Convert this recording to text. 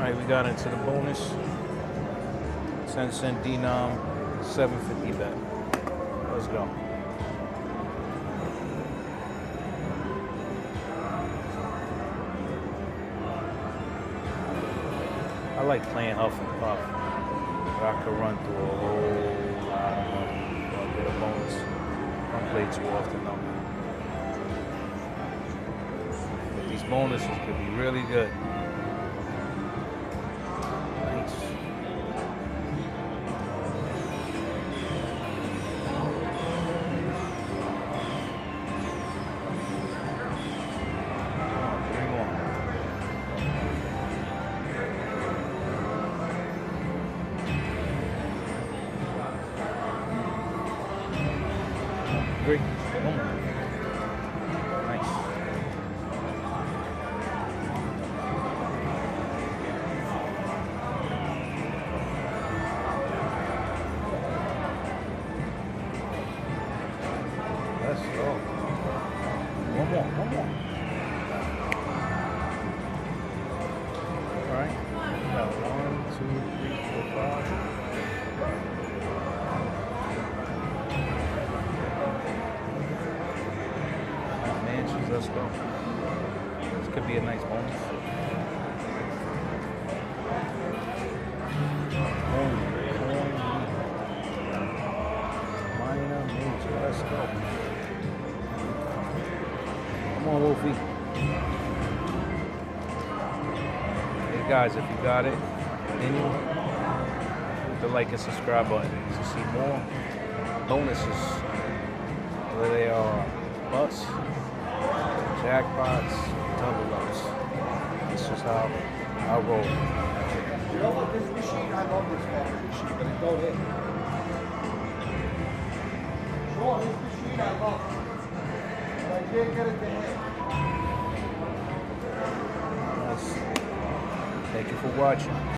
Alright, we got into the bonus. 10-cent denom, 750 bet. Let's go. I like playing Huff and Puff. But I could run through a whole lot of money or get a bonus. I don't play too often though. But these bonuses could be really good. Nice. Great. One more. Nice. Let's go. One more. All right. We got 1, 2, 3, 4, 5. Let's go. This could be a nice bonus. Minor, major. Let's go. Come on, Wolfie. Hey guys, if you got it, continue. Hit the like and subscribe button to see more bonuses. Whether they are bus, jackpots, double ups. This is how I roll. You know what, this machine, I love this fucking machine, but it don't hit. Sure, this machine I love, but I can't get it to hit. Thank you for watching.